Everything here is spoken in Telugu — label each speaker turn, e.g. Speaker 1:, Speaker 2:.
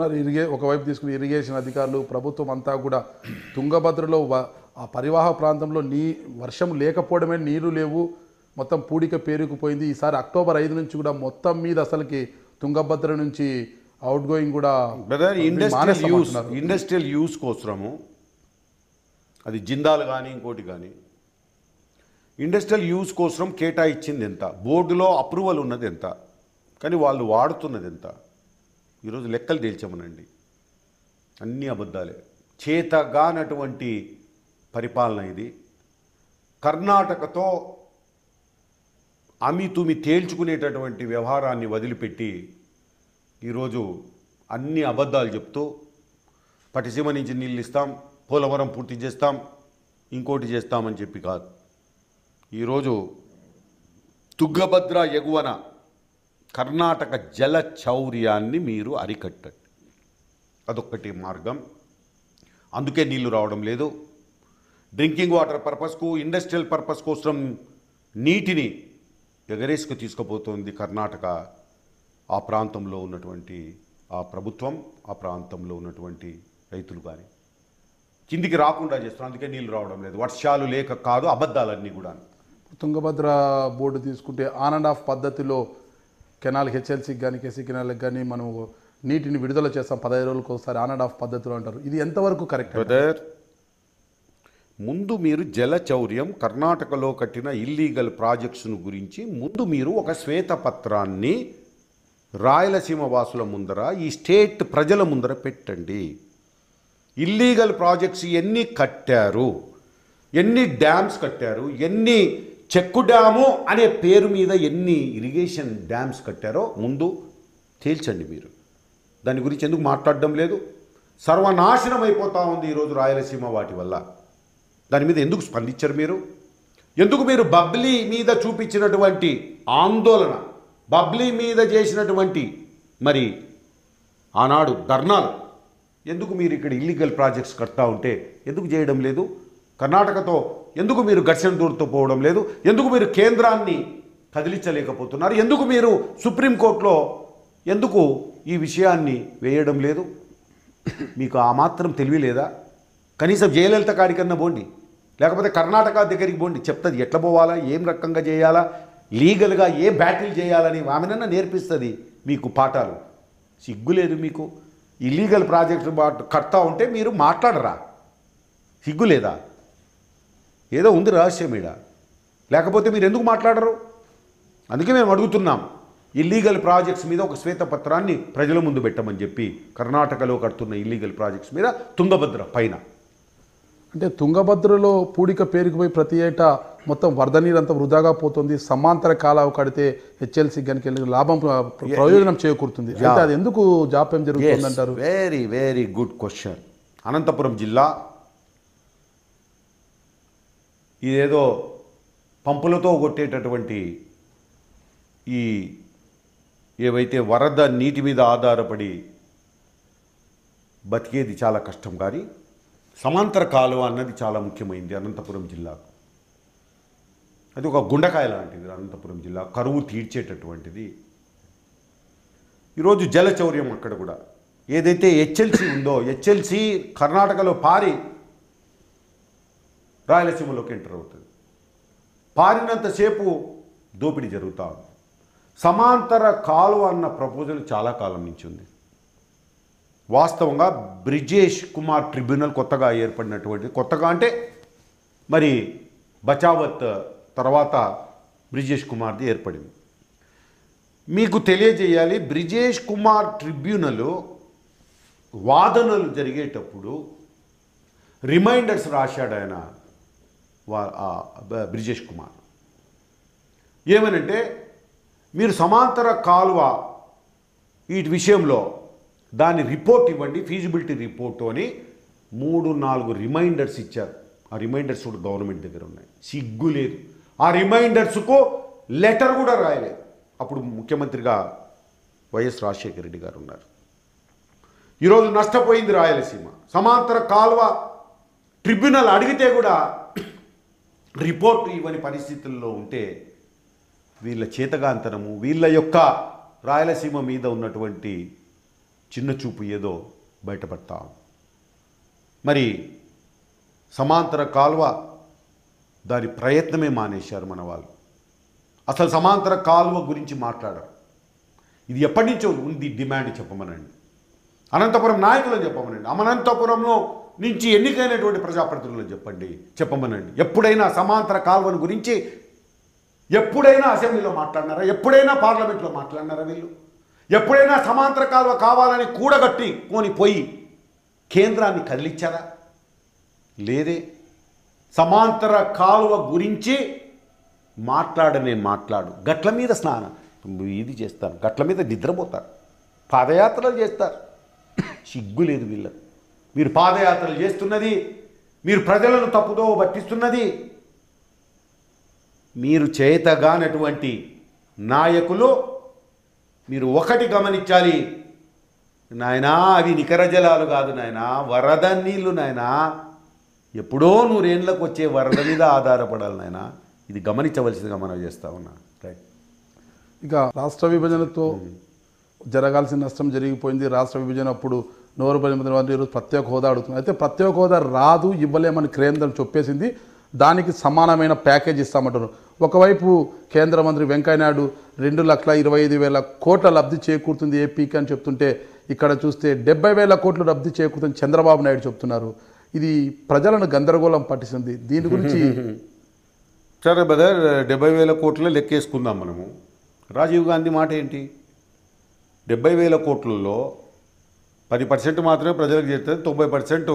Speaker 1: అంటున్నారు ఒకవైపు తీసుకుని ఇరిగేషన్ అధికారులు ప్రభుత్వం అంతా కూడా తుంగభద్రలో ఆ పరివాహక ప్రాంతంలో వర్షం లేకపోవడమే, నీళ్లు లేవు, మొత్తం పూడిక పేరుకుపోయింది. ఈసారి అక్టోబర్ 5 నుంచి కూడా మొత్తం మీద అసలుకి తుంగభద్ర నుంచి అవుట్ గోయింగ్ కూడా
Speaker 2: ఇండస్ట్రియల్ యూస్ కోసము, అది జిందాల్ కానీ ఇంకోటి కానీ ఇండస్ట్రియల్ యూస్ కోసం కేటాయించింది ఎంత, బోర్డులో అప్రూవల్ ఉన్నది ఎంత, కానీ వాళ్ళు వాడుతున్నది ఎంత, ఈరోజు లెక్కలు తేల్చామనండి. అన్నీ అబద్ధాలే, చేతగానటువంటి పరిపాలన ఇది. కర్ణాటకతో అమితుమి తేల్చుకునేటటువంటి వ్యవహారాన్ని వదిలిపెట్టి ఈరోజు అన్ని అబద్ధాలు చెప్తూ పటిసీమ నుంచి నీళ్ళు ఇస్తాం, పోలవరం పూర్తి చేస్తాం, ఇంకోటి చేస్తామని చెప్పి కాదు. ఈరోజు తుంగభద్ర ఎగువన కర్ణాటక జల చౌర్యాన్ని మీరు అరికట్టండి, అదొక్కటి మార్గం. అందుకే నీళ్లు రావడం లేదు. డ్రింకింగ్ వాటర్ పర్పస్కు, ఇండస్ట్రియల్ పర్పస్ కోసం నీటిని ఎగరేసుకు తీసుకుపోతుంది కర్ణాటక. ఆ ప్రాంతంలో ఉన్నటువంటి ఆ ప్రభుత్వం, ఆ ప్రాంతంలో ఉన్నటువంటి రైతులు కానీ కిందికి రాకుండా చేస్తున్నారు. అందుకే నీళ్ళు రావడం లేదు. వర్షాలు లేక కాదు, అబద్ధాలన్నీ కూడా.
Speaker 1: తుంగభద్ర బోర్డు తీసుకుంటే ఆన్ అండ్ ఆఫ్ పద్ధతిలో కెనాల్ హెచ్ఎల్సీకి కానీ కేసీ కెనాల్కి కానీ మనం నీటిని విడుదల చేస్తాం 15 రోజులకు ఒకసారి ఆన్ అండ్ ఆఫ్ పద్ధతిలో అంటారు. ఇది ఎంతవరకు కరెక్ట్?
Speaker 2: బ్రదర్, ముందు మీరు జల చౌర్యం, కర్ణాటకలో కట్టిన ఇల్లీగల్ ప్రాజెక్ట్స్ను గురించి ముందు మీరు ఒక శ్వేతపత్రాన్ని రాయలసీమ వాసుల ముందర, ఈ స్టేట్ ప్రజల ముందర పెట్టండి. ఇల్లీగల్ ప్రాజెక్ట్స్ ఎన్ని కట్టారు, ఎన్ని డ్యామ్స్ కట్టారు, ఎన్ని చెక్కు డ్యాము అనే పేరు మీద ఎన్ని ఇరిగేషన్ డ్యామ్స్ కట్టారో ముందు తేల్చండి. మీరు దాని గురించి ఎందుకు మాట్లాడడం లేదు? సర్వనాశనం అయిపోతూ ఉంది ఈరోజు రాయలసీమ వాటి వల్ల. దాని మీద ఎందుకు స్పందించరు మీరు? ఎందుకు మీరు బబ్లీ మీద చూపించినటువంటి ఆందోళన, బబ్లీ మీద చేసినటువంటి మరి ఆనాడు ధర్నాలు, ఎందుకు మీరు ఇక్కడ ఇల్లీగల్ ప్రాజెక్ట్స్ కడతా ఉంటే ఎందుకు చేయడం లేదు? కర్ణాటకతో ఎందుకు మీరు ఘర్షణ దూరంతో పోవడం లేదు? ఎందుకు మీరు కేంద్రాన్ని కదిలించలేకపోతున్నారు? ఎందుకు మీరు సుప్రీంకోర్టులో ఎందుకు ఈ విషయాన్ని వేయడం లేదు? మీకు ఆ మాత్రం తెలివి లేదా? కనీసం జయలలిత కాడికన్నా పోండి, లేకపోతే కర్ణాటక దగ్గరికి పోండి, చెప్తుంది ఎట్లా పోవాలా, ఏం రకంగా చేయాలా, లీగల్గా ఏ బ్యాటిల్ చేయాలని ఆమెనన్నా నేర్పిస్తుంది మీకు పాఠాలు. సిగ్గులేదు మీకు? ఇల్లీగల్ ప్రాజెక్టు కడతా ఉంటే మీరు మాట్లాడరా? సిగ్గులేదా? ఏదో ఉంది రహస్యం ఈడ, లేకపోతే మీరు ఎందుకు మాట్లాడరు? అందుకే మేము అడుగుతున్నాం, ఇల్లీగల్ ప్రాజెక్ట్స్ మీద ఒక శ్వేతపత్రాన్ని ప్రజల ముందు పెట్టమని చెప్పి, కర్ణాటకలో కడుతున్న ఇల్లీగల్ ప్రాజెక్ట్స్ మీద తుంగభద్ర పైన.
Speaker 1: అంటే తుంగభద్రలో పూడిక పేరుకుపోయి ప్రతి ఏటా మొత్తం వరద నీరంతా వృధాగా పోతుంది. సమాంతర కాలువ కడితే హెచ్ఎల్సీ గనికి లాభం ప్రయోజనం చేకూరుతుంది. అంటే అది ఎందుకు జాప్యం జరుగుతుంది అంటారు?
Speaker 2: Very very good question. Anantapuram జిల్లా ఇదేదో పంపులతో కొట్టేటటువంటి ఈ ఏవైతే వరద నీటి మీద ఆధారపడి బతికేది చాలా కష్టం, కానీ సమాంతర కాలువ అన్నది చాలా ముఖ్యమైనది అనంతపురం జిల్లాకు. అది ఒక గుండకాయ లాంటిది అనంతపురం జిల్లా, కరువు తీర్చేటటువంటిది. ఈరోజు జలచౌర్యం అక్కడ కూడా ఏదైతే హెచ్ఎల్సీ ఉందో, హెచ్ఎల్సీ కర్ణాటకలో పారి రాయలసీమలోకి ఎంటర్ అవుతుంది. పారినంతసేపు దోపిడీ జరుగుతూ ఉంది. సమాంతర కాలువ అన్న ప్రపోజల్ చాలా కాలం నుంచి ఉంది. వాస్తవంగా బ్రిజేష్ కుమార్ ట్రిబ్యునల్ కొత్తగా ఏర్పడినటువంటి, కొత్తగా అంటే మరి బచావత్ తర్వాత బ్రిజేష్ కుమార్ది ఏర్పడింది. మీకు తెలియజేయాలి, బ్రిజేష్ కుమార్ ట్రిబ్యునల్ వాదనలు జరిగేటప్పుడు రిమైండర్స్ రాశాడు ఆయన, బ్రిజేష్ కుమార్. ఏమనంటే, మీరు సమాంతర కాలువ ఈ విషయంలో దాని రిపోర్ట్ ఇవ్వండి, ఫీజిబిలిటీ రిపోర్టు అని 3-4 రిమైండర్స్ ఇచ్చారు. ఆ రిమైండర్స్ కూడా గవర్నమెంట్ దగ్గర ఉన్నాయి. సిగ్గు లేదు. ఆ రిమైండర్స్కు లెటర్ కూడా రాయలేదు. అప్పుడు ముఖ్యమంత్రిగా వైఎస్ రాజశేఖర రెడ్డి గారు ఉన్నారు. ఈరోజు నష్టపోయింది రాయలసీమ. సమాంతర కాలువ ట్రిబ్యునల్ అడిగితే కూడా రిపోర్టు ఇవ్వని పరిస్థితుల్లో ఉంటే వీళ్ళ చేతగాంతనము, వీళ్ళ యొక్క రాయలసీమ మీద ఉన్నటువంటి చిన్న చూపు ఏదో బయటపడతా. మరి సమాంతర కాలువ దాని ప్రయత్నమే మానేశారు మన వాళ్ళు. అసలు సమాంతర కాలువ గురించి మాట్లాడరు. ఇది ఎప్పటి నుంచో ఉంది డిమాండ్ చెప్పమనండి. అనంతపురం నాయకులను చెప్పమనండి. అనంతపురంలో నుంచి ఎన్నికైనటువంటి ప్రజాప్రతినిధులను చెప్పమనండి. ఎప్పుడైనా సమాంతర కాలువను గురించి ఎప్పుడైనా అసెంబ్లీలో మాట్లాడినారా? ఎప్పుడైనా పార్లమెంట్లో మాట్లాడినారా? వీళ్ళు ఎప్పుడైనా సమాంతర కాలువ కావాలని కూడగట్టి పోయి కేంద్రాన్ని కదిలిచ్చారా? లేదే. సమాంతర కాలువ గురించి మాట్లాడు. గట్ల మీద స్నానం ఇది చేస్తారు, గట్ల మీద నిద్రపోతారు, పాదయాత్రలు చేస్తారు. సిగ్గు లేదు వీళ్ళకు. మీరు పాదయాత్రలు చేస్తున్నది, మీరు ప్రజలను తప్పుదో పట్టిస్తున్నది, మీరు చేతగానటువంటి నాయకులు. మీరు ఒకటి గమనించాలి నాయనా, అవి నికర జలాలు కాదు నాయనా, వరద నీళ్ళు నాయనా. ఎప్పుడో 100 ఏళ్ళకు వచ్చే వరద మీద ఆధారపడాలి నాయనా. ఇది గమనించవలసిందిగా మనం చేస్తా ఉన్నా. రైట్.
Speaker 1: ఇక రాష్ట్ర విభజనతో జరగాల్సిన నష్టం జరిగిపోయింది. రాష్ట్ర విభజన అప్పుడు 189 ప్రత్యేక హోదా అడుగుతున్నారు. అయితే ప్రత్యేక హోదా రాదు, ఇవ్వలేమని కేంద్రం చెప్పేసింది. దానికి సమానమైన ప్యాకేజ్ ఇస్తామంటారు. ఒకవైపు కేంద్ర మంత్రి వెంకయ్యనాయుడు 2,25,000 కోట్ల లబ్ధి చేకూరుతుంది ఏపీకి అని చెప్తుంటే, ఇక్కడ చూస్తే 70,000 కోట్లు లబ్ధి చేకూరుతుంది చంద్రబాబు నాయుడు చెప్తున్నారు. ఇది ప్రజలను గందరగోళం పట్టిస్తుంది. దీని గురించి
Speaker 2: సరే బ్రదర్, 70,000 కోట్ల లెక్కేసుకుందాం మనము. రాజీవ్ గాంధీ మాట ఏంటి? 70,000 కోట్లలో 10% మాత్రమే ప్రజలకు చేరుతుంది, 90%